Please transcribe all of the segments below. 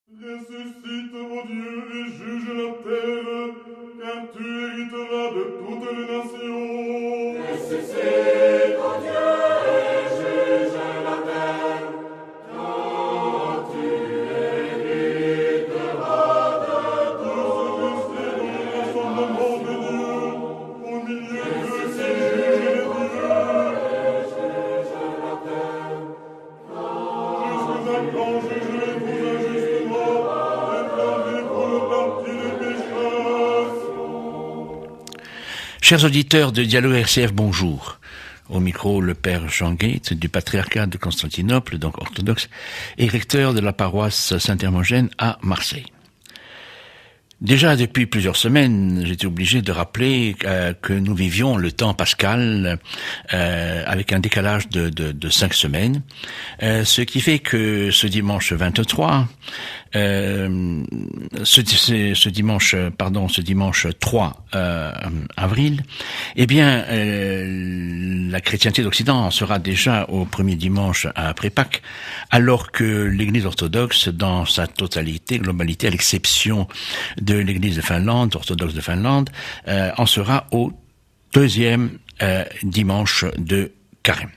Ressuscite, ô Dieu, et juge la terre, car tu hériteras de toutes les nations. Ressuscite, ô Dieu, et juge la terre, car tu hériteras de toutes les nations. Rassemblement de Dieu, au milieu de qui juge les dieux. Jusqu'à quand jugerez-vous injustement, et blâmez-vous le parti des pécheurs? Chers auditeurs de Dialogue RCF, bonjour. Au micro, le père Jean Gates du patriarcat de Constantinople, donc orthodoxe, et recteur de la paroisse Saint-Hermogène à Marseille. Déjà depuis plusieurs semaines, j'étais obligé de rappeler que nous vivions le temps pascal avec un décalage de 5 semaines, ce qui fait que ce dimanche 23, ce dimanche 3 avril, eh bien, la chrétienté d'Occident en sera déjà au premier dimanche après Pâques, alors que l'Église orthodoxe, dans sa totalité, globalité, à l'exception de l'Église de Finlande, orthodoxe de Finlande, en sera au deuxième dimanche de Carême.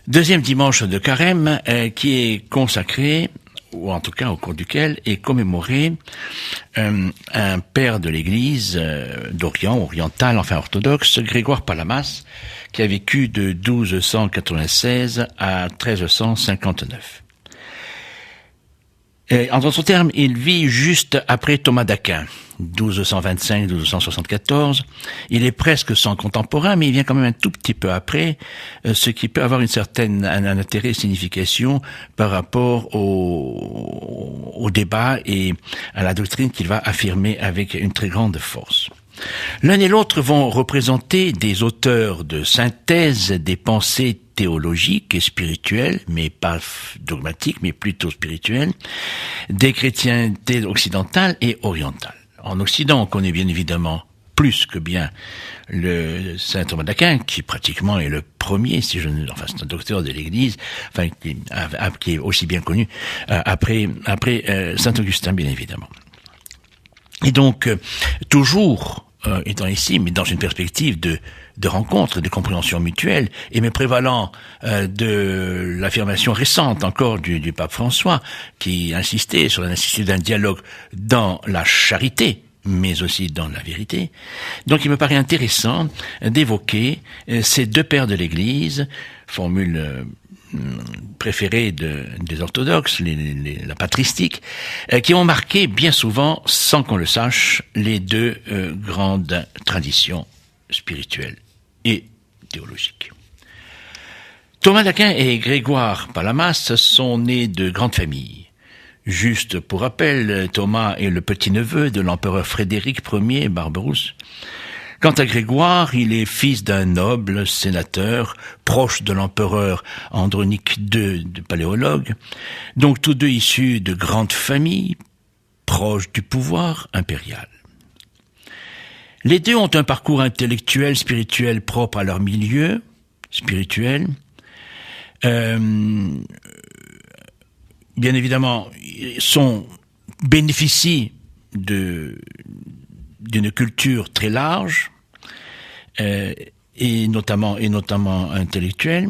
Deuxième dimanche de Carême qui est consacré, ou en tout cas au cours duquel est commémoré un père de l'Église d'Orient, oriental, enfin orthodoxe, Grégoire Palamas, qui a vécu de 1296 à 1359. En d'autres termes, il vit juste après Thomas d'Aquin, 1225-1274. Il est presque son contemporain, mais il vient quand même un tout petit peu après, ce qui peut avoir un intérêt et signification par rapport au débat et à la doctrine qu'il va affirmer avec une très grande force. L'un et l'autre vont représenter des auteurs de synthèse des pensées théologiques et spirituelles, mais pas dogmatiques, mais plutôt spirituelles, des chrétientés occidentales et orientales. En Occident, on connaît bien évidemment plus que bien le saint Thomas d'Aquin, qui pratiquement est le premier, c'est un docteur de l'Église, qui est aussi bien connu après saint Augustin, bien évidemment. Et donc, toujours étant ici, mais dans une perspective de rencontre, de compréhension mutuelle, et me prévalant de l'affirmation récente encore du pape François, qui insistait sur la nécessité d'un dialogue dans la charité, mais aussi dans la vérité. Donc il me paraît intéressant d'évoquer ces deux pères de l'Église, formule préférée des orthodoxes, la patristique, qui ont marqué bien souvent, sans qu'on le sache, les deux grandes traditions spirituelles et théologiques. Thomas d'Aquin et Grégoire Palamas sont nés de grandes familles. Juste pour rappel, Thomas est le petit-neveu de l'empereur Frédéric Ier Barberousse. Quant à Grégoire, il est fils d'un noble sénateur, proche de l'empereur Andronique II, de paléologue, donc tous deux issus de grandes familles, proches du pouvoir impérial. Les deux ont un parcours intellectuel, spirituel propre à leur milieu spirituel. Bien évidemment, bénéficient d'une culture très large, et notamment intellectuelle.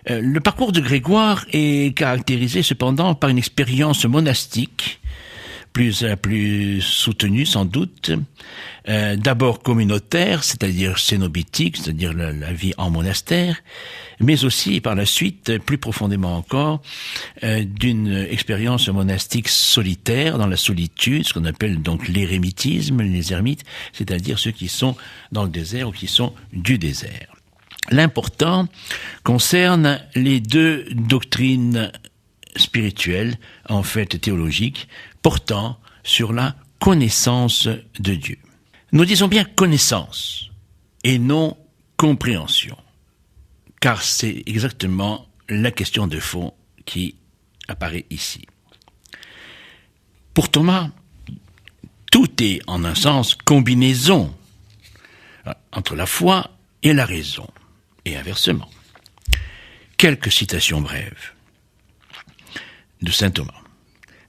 Le parcours de Grégoire est caractérisé cependant par une expérience monastique, plus soutenue sans doute, d'abord communautaire, c'est-à-dire cénobitique, c'est-à-dire la vie en monastère, mais aussi par la suite, plus profondément encore, d'une expérience monastique solitaire, dans la solitude, ce qu'on appelle donc l'érémitisme, les ermites, c'est-à-dire ceux qui sont dans le désert ou qui sont du désert. L'important concerne les deux doctrines spirituelles, en fait théologiques, portant sur la connaissance de Dieu. Nous disons bien connaissance et non compréhension, car c'est exactement la question de fond qui apparaît ici. Pour Thomas, tout est en un sens combinaison entre la foi et la raison, et inversement. Quelques citations brèves de saint Thomas.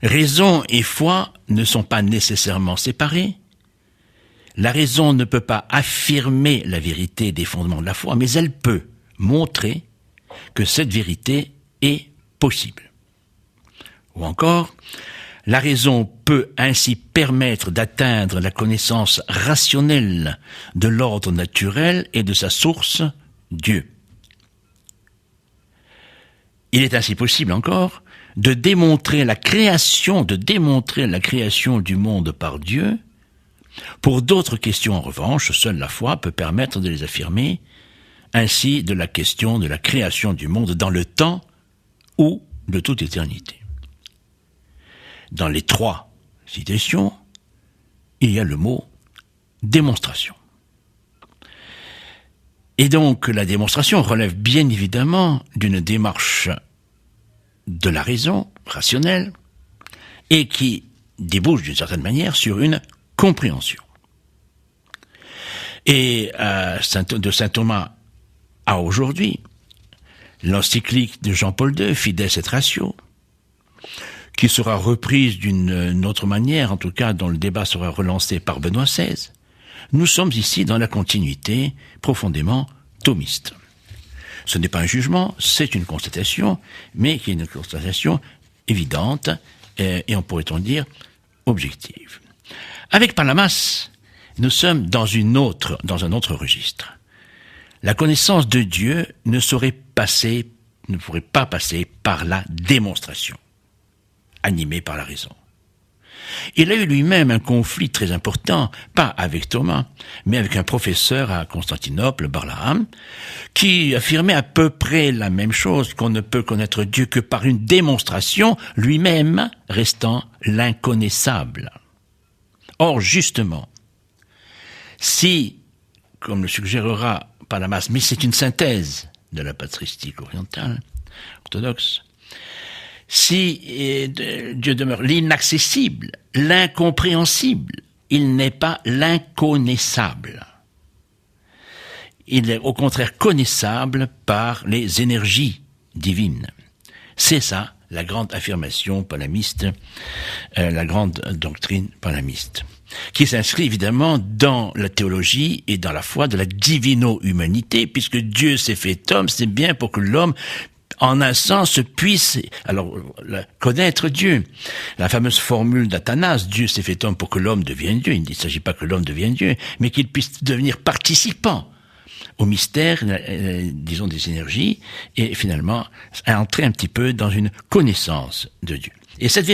Raison et foi ne sont pas nécessairement séparés. La raison ne peut pas affirmer la vérité des fondements de la foi, mais elle peut montrer que cette vérité est possible. Ou encore, la raison peut ainsi permettre d'atteindre la connaissance rationnelle de l'ordre naturel et de sa source, Dieu. Il est ainsi possible encore de démontrer la création du monde par Dieu. Pour d'autres questions, en revanche, seule la foi peut permettre de les affirmer, ainsi de la question de la création du monde dans le temps ou de toute éternité. Dans les 3 citations, il y a le mot démonstration. Et donc, la démonstration relève bien évidemment d'une démarche de la raison rationnelle et qui débouche d'une certaine manière sur une compréhension. Et de saint Thomas à aujourd'hui, l'encyclique de Jean-Paul II, Fides et Ratio, qui sera reprise d'une autre manière, en tout cas dont le débat sera relancé par Benoît XVI, nous sommes ici dans la continuité profondément thomiste. Ce n'est pas un jugement, c'est une constatation, mais qui est une constatation évidente et on pourrait-on dire objective. Avec Palamas, nous sommes dans un autre registre. La connaissance de Dieu ne pourrait pas passer par la démonstration, animée par la raison. Il a eu lui-même un conflit très important, pas avec Thomas, mais avec un professeur à Constantinople, Barlaam, qui affirmait à peu près la même chose, qu'on ne peut connaître Dieu que par une démonstration, lui-même restant l'inconnaissable. Or, justement, si, comme le suggérera Palamas, mais c'est une synthèse de la patristique orientale, orthodoxe, si Dieu demeure l'inaccessible, l'incompréhensible, il n'est pas l'inconnaissable. Il est au contraire connaissable par les énergies divines. C'est ça la grande affirmation palamiste, la grande doctrine palamiste, qui s'inscrit évidemment dans la théologie et dans la foi de la divino-humanité, puisque Dieu s'est fait homme, c'est bien pour que l'homme en un sens puisse connaître Dieu. La fameuse formule d'Athanase, Dieu s'est fait homme pour que l'homme devienne Dieu. Il ne s'agit pas que l'homme devienne Dieu, mais qu'il puisse devenir participant au mystère, disons, des énergies, et finalement entrer un petit peu dans une connaissance de Dieu. Et cette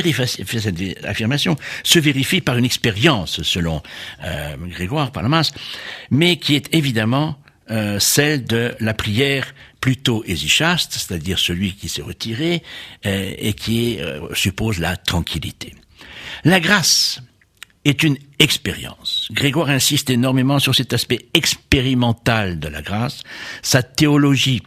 affirmation se vérifie par une expérience, selon Grégoire Palamas, mais qui est évidemment celle de la prière plutôt hésychaste, c'est-à-dire celui qui s'est retiré et qui suppose la tranquillité. La grâce est une expérience. Grégoire insiste énormément sur cet aspect expérimental de la grâce. Sa théologie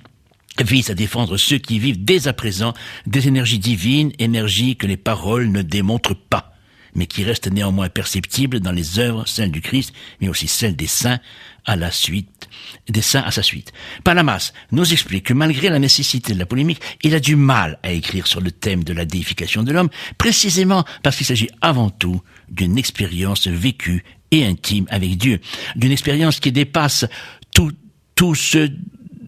vise à défendre ceux qui vivent dès à présent des énergies divines, énergies que les paroles ne démontrent pas, mais qui restent néanmoins perceptibles dans les œuvres, celles du Christ, mais aussi celles des saints à sa suite. Palamas nous explique que malgré la nécessité de la polémique, il a du mal à écrire sur le thème de la déification de l'homme, précisément parce qu'il s'agit avant tout d'une expérience vécue et intime avec Dieu, d'une expérience qui dépasse tout ce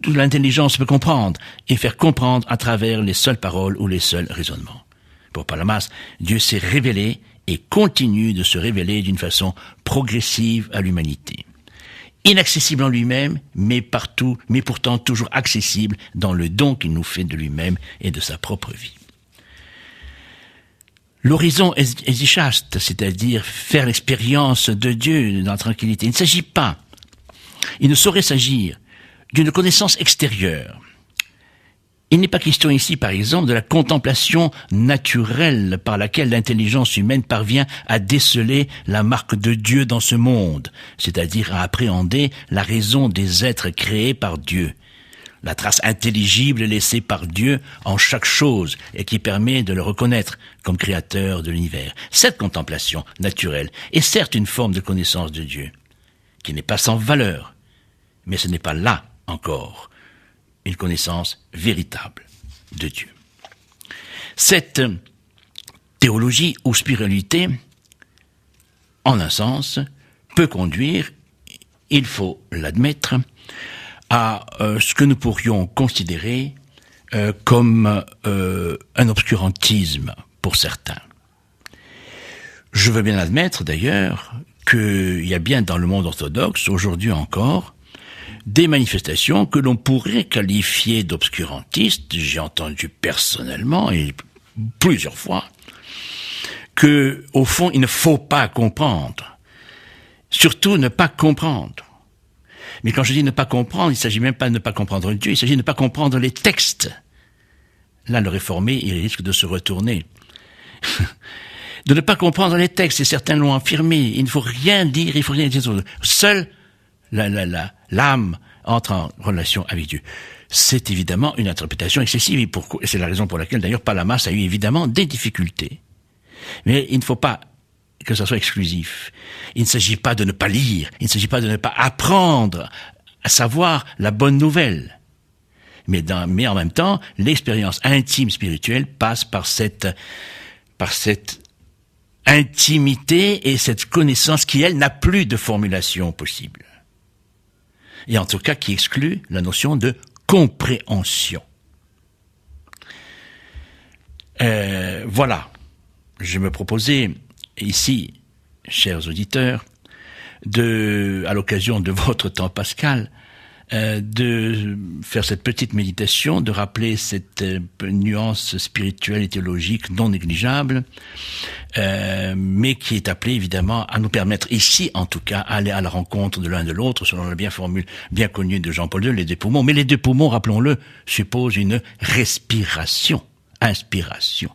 que l'intelligence peut comprendre et faire comprendre à travers les seules paroles ou les seuls raisonnements. Pour Palamas, Dieu s'est révélé et continue de se révéler d'une façon progressive à l'humanité. Inaccessible en lui-même, mais pourtant toujours accessible dans le don qu'il nous fait de lui-même et de sa propre vie. L'horizon hésychaste, c'est-à-dire faire l'expérience de Dieu dans la tranquillité, il ne saurait s'agir d'une connaissance extérieure. Il n'est pas question ici, par exemple, de la contemplation naturelle par laquelle l'intelligence humaine parvient à déceler la marque de Dieu dans ce monde, c'est-à-dire à appréhender la raison des êtres créés par Dieu, la trace intelligible laissée par Dieu en chaque chose et qui permet de le reconnaître comme créateur de l'univers. Cette contemplation naturelle est certes une forme de connaissance de Dieu, qui n'est pas sans valeur, mais ce n'est pas là encore une connaissance véritable de Dieu. Cette théologie ou spiritualité, en un sens, peut conduire, il faut l'admettre, à ce que nous pourrions considérer comme un obscurantisme pour certains. Je veux bien admettre d'ailleurs qu'il y a bien dans le monde orthodoxe, aujourd'hui encore, des manifestations que l'on pourrait qualifier d'obscurantistes. J'ai entendu personnellement, et plusieurs fois, que, au fond, il ne faut pas comprendre. Surtout ne pas comprendre. Mais quand je dis ne pas comprendre, il ne s'agit même pas de ne pas comprendre Dieu, il s'agit de ne pas comprendre les textes. Là, le réformé, il risque de se retourner. De ne pas comprendre les textes, et certains l'ont affirmé. Il ne faut rien dire, il faut rien dire. Seule l'âme entre en relation avec Dieu. C'est évidemment une interprétation excessive, et c'est la raison pour laquelle, d'ailleurs, Palamas a eu évidemment des difficultés. Mais il ne faut pas que ça soit exclusif. Il ne s'agit pas de ne pas lire, il ne s'agit pas de ne pas apprendre à savoir la bonne nouvelle. Mais en même temps, l'expérience intime spirituelle passe par cette intimité et cette connaissance qui, elle, n'a plus de formulation possible. Et en tout cas, qui exclut la notion de compréhension. Voilà. Je me proposais ici, chers auditeurs, à l'occasion de votre temps pascal, de faire cette petite méditation, de rappeler cette nuance spirituelle et théologique non négligeable, mais qui est appelée évidemment à nous permettre ici, en tout cas, à aller à la rencontre de l'un de l'autre, selon la formule bien connue de Jean-Paul II, les deux poumons. Mais les deux poumons, rappelons-le, supposent une respiration, inspiration.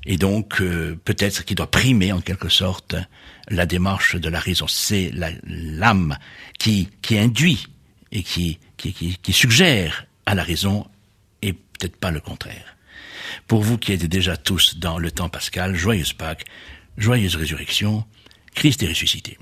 Et donc, peut-être qu'il doit primer, en quelque sorte, la démarche de la raison. C'est l'âme qui induit et qui suggère à la raison, et peut-être pas le contraire. Pour vous qui êtes déjà tous dans le temps pascal, joyeuse Pâques, joyeuse résurrection, Christ est ressuscité.